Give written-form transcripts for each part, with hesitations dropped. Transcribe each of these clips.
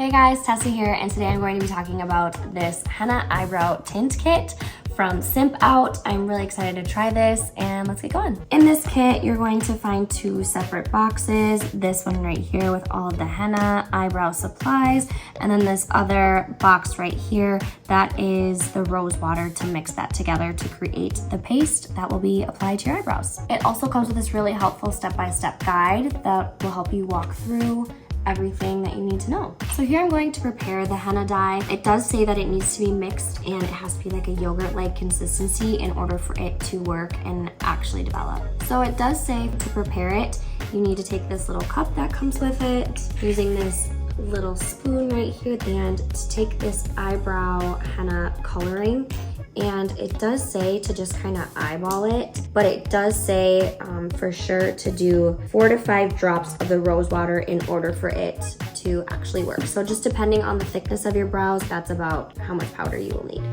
Hey guys, Tessa here, and today I'm going to be talking about this henna eyebrow tint kit from Simpout. I'm really excited to try this, and let's get going. In this kit, you're going to find two separate boxes. This one right here with all of the henna eyebrow supplies, and then this other box right here that is the rose water to mix that together to create the paste that will be applied to your eyebrows. It also comes with this really helpful step-by-step guide that will help you walk through everything that you need to know. So here I'm going to prepare the henna dye. It does say that it needs to be mixed and it has to be like a yogurt-like consistency in order for it to work and actually develop. So it does say to prepare it, you need to take this little cup that comes with it, using this little spoon right here at the end to take this eyebrow henna coloring. And it does say to just kind of eyeball it, but it does say for sure to do 4 to 5 drops of the rose water in order for it to actually work. So just depending on the thickness of your brows, that's about how much powder you will need.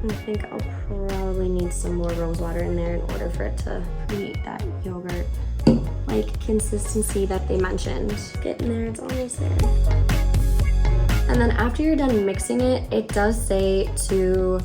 I think I'll probably need some more rose water in there in order for it to create that yogurt-like consistency that they mentioned. Getting there, it's almost there. And then after you're done mixing it, it does say to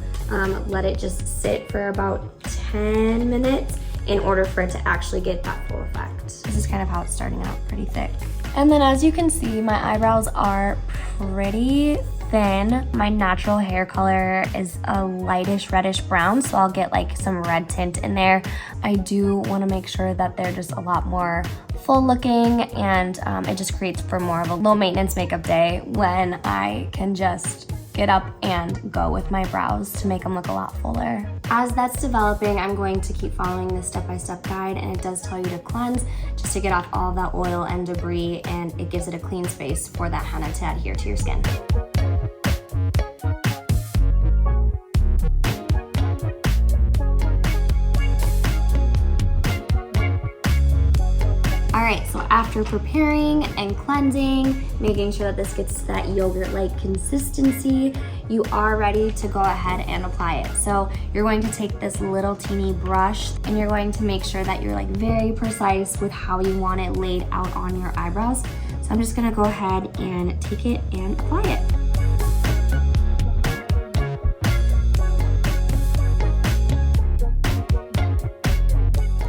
let it just sit for about 10 minutes in order for it to actually get that full effect. This is kind of how it's starting out, pretty thick. And then as you can see, my eyebrows are pretty thin. My natural hair color is a lightish reddish brown, so I'll get like some red tint in there. I do want to make sure that they're just a lot more full looking, and it just creates for more of a low maintenance makeup day when I can just get up and go with my brows to make them look a lot fuller. As that's developing, I'm going to keep following this step-by-step guide, and it does tell you to cleanse just to get off all of that oil and debris, and it gives it a clean space for that henna to adhere to your skin. Alright, so after preparing and cleansing, making sure that this gets that yogurt-like consistency, you are ready to go ahead and apply it. So you're going to take this little teeny brush and you're going to make sure that you're like very precise with how you want it laid out on your eyebrows. So I'm just gonna go ahead and take it and apply it.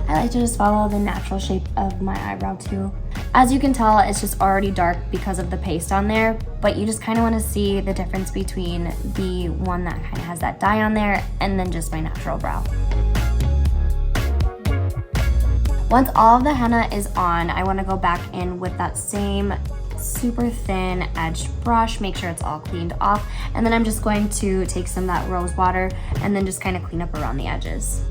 I like to just follow the natural shape of my eyebrow too. As you can tell, it's just already dark because of the paste on there, but you just kind of want to see the difference between the one that kind of has that dye on there and then just my natural brow. Once all of the henna is on, I want to go back in with that same super thin edged brush, make sure it's all cleaned off, and then I'm just going to take some of that rose water and then just kind of clean up around the edges.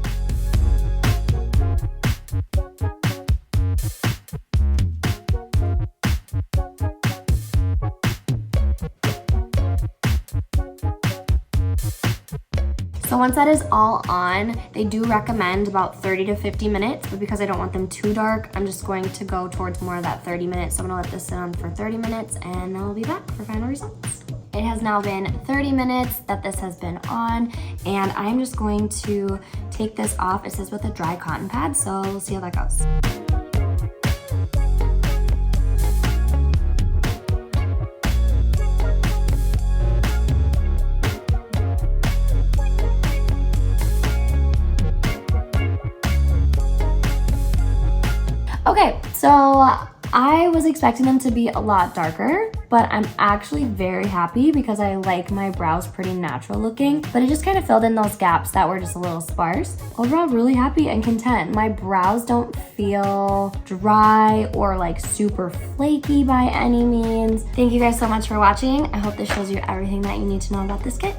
So once that is all on, they do recommend about 30 to 50 minutes, but because I don't want them too dark, I'm just going to go towards more of that 30 minutes. So I'm gonna let this sit on for 30 minutes and then we'll be back for final results. It has now been 30 minutes that this has been on, and I'm just going to take this off. It says with a dry cotton pad, so we'll see how that goes. Okay, so I was expecting them to be a lot darker, but I'm actually very happy because I like my brows pretty natural looking, but it just kind of filled in those gaps that were just a little sparse. Overall, really happy and content. My brows don't feel dry or like super flaky by any means. Thank you guys so much for watching. I hope this shows you everything that you need to know about this kit.